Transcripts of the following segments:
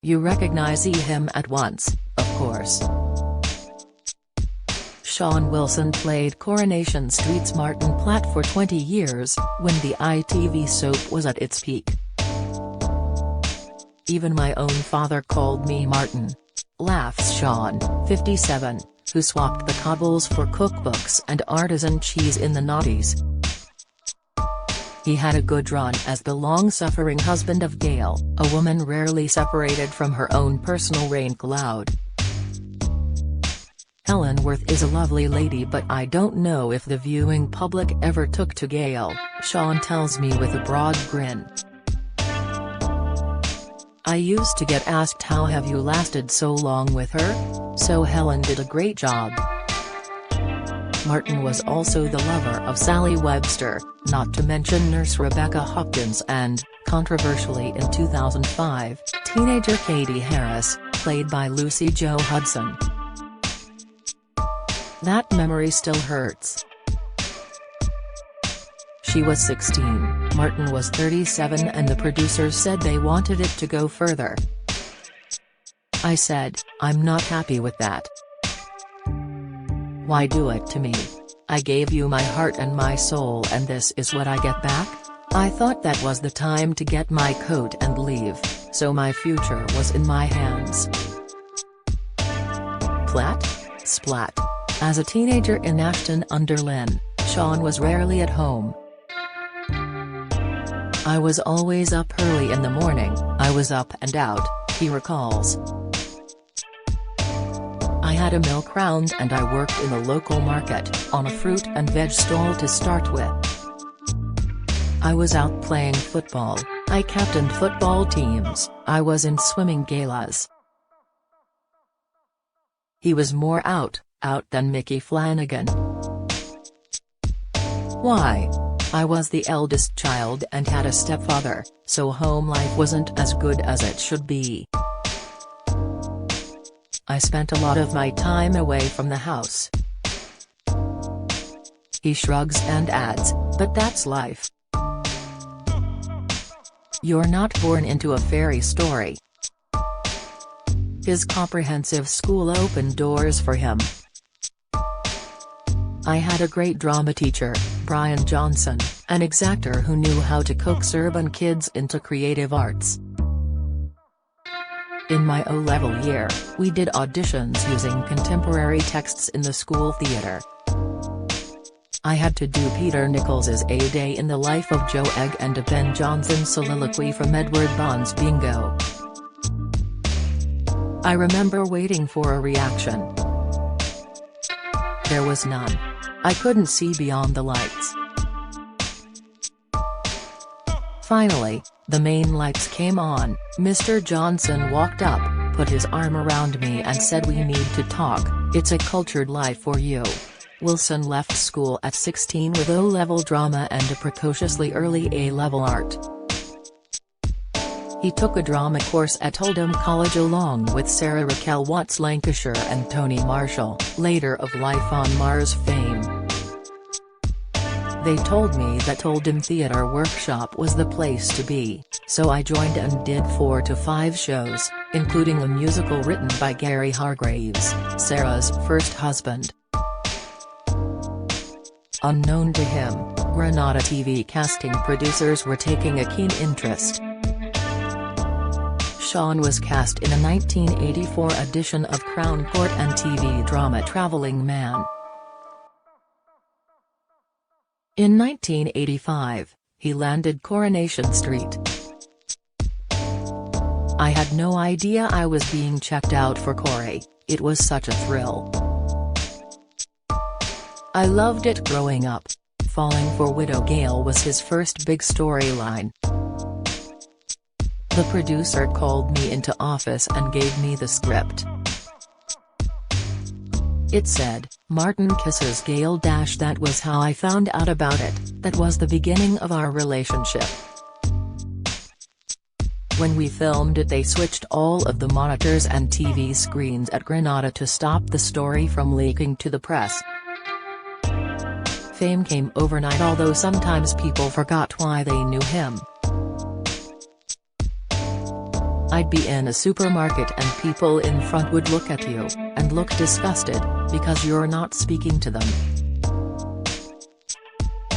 You recognize him at once, of course. Sean Wilson played Coronation Street's Martin Platt for 20 years, when the ITV soap was at its peak. Even my own father called me Martin. Laughs Sean, 57, who swapped the cobbles for cookbooks and artisan cheese in the noughties. He had a good run as the long-suffering husband of Gail, a woman rarely separated from her own personal rain cloud. Helen Worth is a lovely lady, but I don't know if the viewing public ever took to Gail, Sean tells me with a broad grin. I used to get asked how have you lasted so long with her? So Helen did a great job. Martin was also the lover of Sally Webster, not to mention nurse Rebecca Hopkins and, controversially in 2005, teenager Katie Harris, played by Lucy Jo Hudson. That memory still hurts. She was 16, Martin was 37, and the producers said they wanted it to go further. I said, I'm not happy with that. Why do it to me? I gave you my heart and my soul, and this is what I get back? I thought that was the time to get my coat and leave, so my future was in my hands. Platt? Splat. As a teenager in Ashton-under-Lyne, Sean was rarely at home. I was always up early in the morning, I was up and out, he recalls. I had a milk round and I worked in the local market, on a fruit and veg stall to start with. I was out playing football, I captained football teams, I was in swimming galas. He was more out than Mickey Flanagan. Why? I was the eldest child and had a stepfather, so home life wasn't as good as it should be. I spent a lot of my time away from the house. He shrugs and adds, but that's life. You're not born into a fairy story. His comprehensive school opened doors for him. I had a great drama teacher, Brian Johnson, an exactor who knew how to coax urban kids into creative arts. In my O-level year, we did auditions using contemporary texts in the school theatre. I had to do Peter Nichols's A Day in the Life of Joe Egg and a Ben Jonson soliloquy from Edward Bond's Bingo. I remember waiting for a reaction. There was none. I couldn't see beyond the lights. Finally, the main lights came on, Mr. Johnson walked up, put his arm around me and said we need to talk, it's a cultured life for you. Wilson left school at 16 with O-level drama and a precociously early A-level art. He took a drama course at Oldham College along with Sarah Raquel Watts Lancashire and Tony Marshall, later of Life on Mars fame. They told me that Oldham Theatre Workshop was the place to be, so I joined and did 4 to 5 shows, including a musical written by Gary Hargraves, Sarah's first husband. Unknown to him, Granada TV casting producers were taking a keen interest. Sean was cast in a 1984 edition of Crown Court and TV drama Travelling Man. In 1985, he landed Coronation Street. I had no idea I was being checked out for Corey, it was such a thrill. I loved it growing up. Falling for Widow Gail was his first big storyline. The producer called me into office and gave me the script. It said, Martin kisses Gail. That was how I found out about it, that was the beginning of our relationship. When we filmed it they switched all of the monitors and TV screens at Granada to stop the story from leaking to the press. Fame came overnight, although sometimes people forgot why they knew him. I'd be in a supermarket and people in front would look at you, and look disgusted, because you're not speaking to them.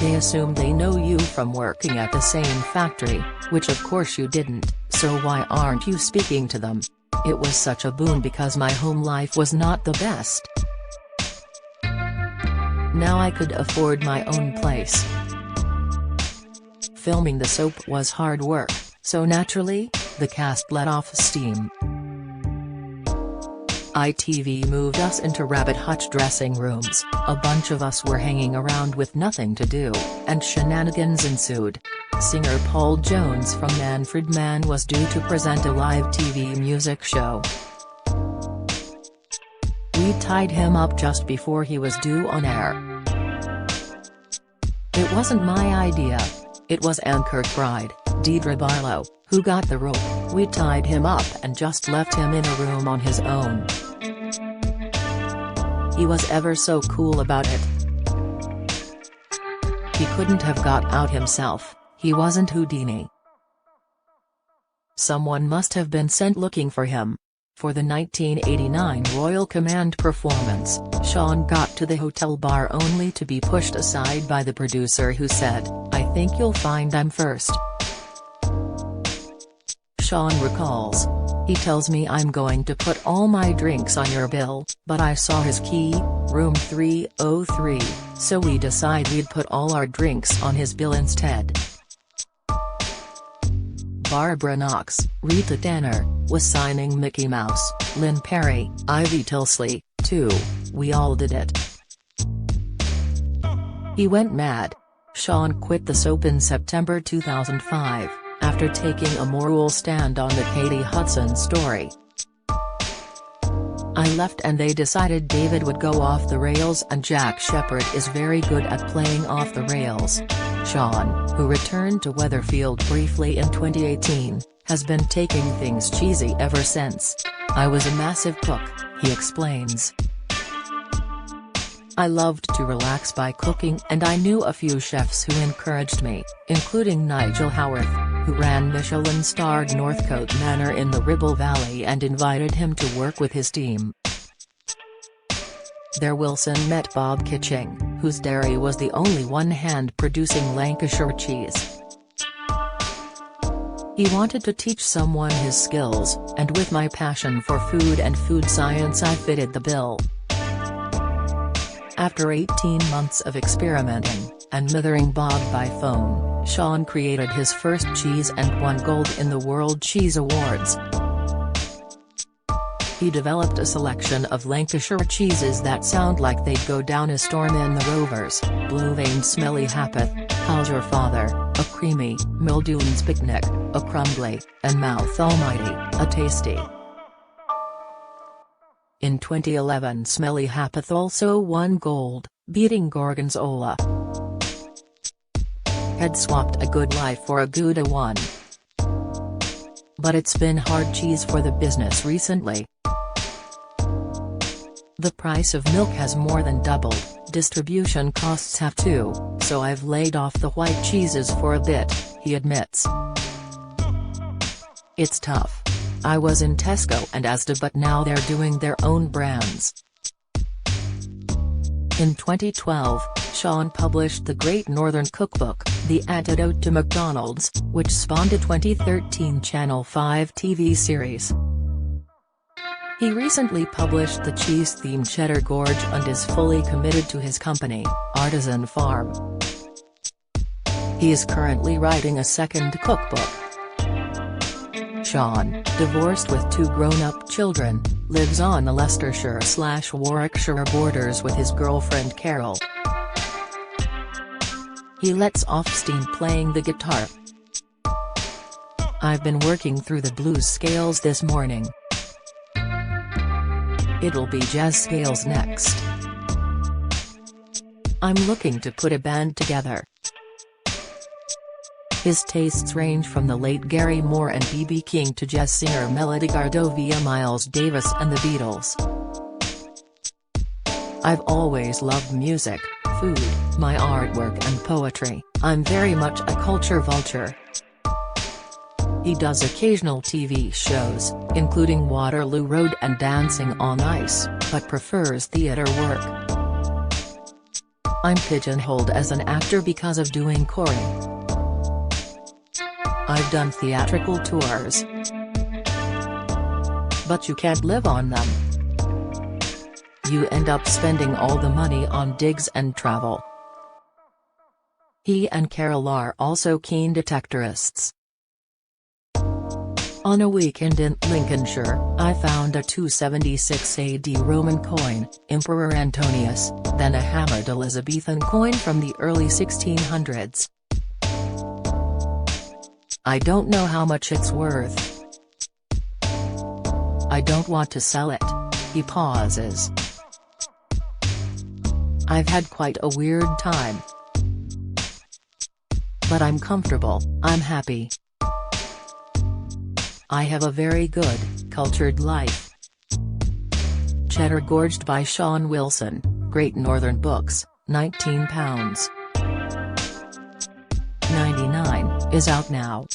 They assume they know you from working at the same factory, which of course you didn't, so why aren't you speaking to them? It was such a boon because my home life was not the best. Now I could afford my own place. Filming the soap was hard work, so naturally, the cast let off steam. ITV moved us into rabbit hutch dressing rooms, a bunch of us were hanging around with nothing to do, and shenanigans ensued. Singer Paul Jones from Manfred Mann was due to present a live TV music show. We tied him up just before he was due on air. It wasn't my idea. It was anchor bride, Deidre Barlow, who got the rope. We tied him up and just left him in a room on his own. He was ever so cool about it. He couldn't have got out himself, he wasn't Houdini. Someone must have been sent looking for him. For the 1989 Royal Command performance, Sean got to the hotel bar only to be pushed aside by the producer who said, "I think you'll find I'm first." Sean recalls. He tells me I'm going to put all my drinks on your bill, but I saw his key, room 303, so we decided we'd put all our drinks on his bill instead. Barbara Knox, Rita Tanner, was signing Mickey Mouse, Lynn Perry, Ivy Tilsley, too. We all did it. He went mad. Sean quit the soap in September 2005, after taking a moral stand on the Katie Hudson story. "I left and they decided David would go off the rails and Jack Shepherd is very good at playing off the rails." Sean, who returned to Weatherfield briefly in 2018, has been taking things cheesy ever since. "I was a massive cook," he explains. "I loved to relax by cooking and I knew a few chefs who encouraged me, including Nigel Howarth, who ran Michelin-starred Northcote Manor in the Ribble Valley and invited him to work with his team. There Wilson met Bob Kitching, whose dairy was the only one hand-producing Lancashire cheese. He wanted to teach someone his skills, and with my passion for food and food science I fitted the bill." After 18 months of experimenting, and mothering Bob by phone, Sean created his first cheese and won gold in the World Cheese Awards. He developed a selection of Lancashire cheeses that sound like they'd go down a storm in the Rovers: Blue-veined Smelly Hapeth, How's Your Father, a creamy, Mildoon's Picnic, a crumbly, and Mouth Almighty, a tasty. In 2011 Smelly Hapeth also won gold, beating Gorgonzola. Had swapped a good life for a Gouda one. But it's been hard cheese for the business recently. "The price of milk has more than doubled, distribution costs have too, so I've laid off the white cheeses for a bit," he admits. "It's tough. I was in Tesco and Asda but now they're doing their own brands." In 2012, Sean published The Great Northern Cookbook, The Antidote to McDonald's, which spawned a 2013 Channel 5 TV series. He recently published the cheese-themed Cheddar Gorge and is fully committed to his company, Artisan Farm. He is currently writing a second cookbook. Sean, divorced with 2 grown-up children, lives on the Leicestershire/Warwickshire borders with his girlfriend Carol. He lets off steam playing the guitar. "I've been working through the blues scales this morning. It'll be jazz scales next. I'm looking to put a band together." His tastes range from the late Gary Moore and B.B. King to jazz singer Melody Gardot via Miles Davis and the Beatles. "I've always loved music, food, my artwork and poetry. I'm very much a culture vulture." He does occasional TV shows, including Waterloo Road and Dancing on Ice, but prefers theatre work. I'm pigeonholed as an actor because of doing Corrie. I've done theatrical tours. But you can't live on them. You end up spending all the money on digs and travel. He and Carol are also keen detectorists. On a weekend in Lincolnshire, I found a 276 AD Roman coin, Emperor Antonius, then a hammered Elizabethan coin from the early 1600s. I don't know how much it's worth. I don't want to sell it. He pauses. I've had quite a weird time. But I'm comfortable, I'm happy. I have a very good, cultured life. Cheddar Gorged by Sean Wilson, Great Northern Books, £19.99, is out now.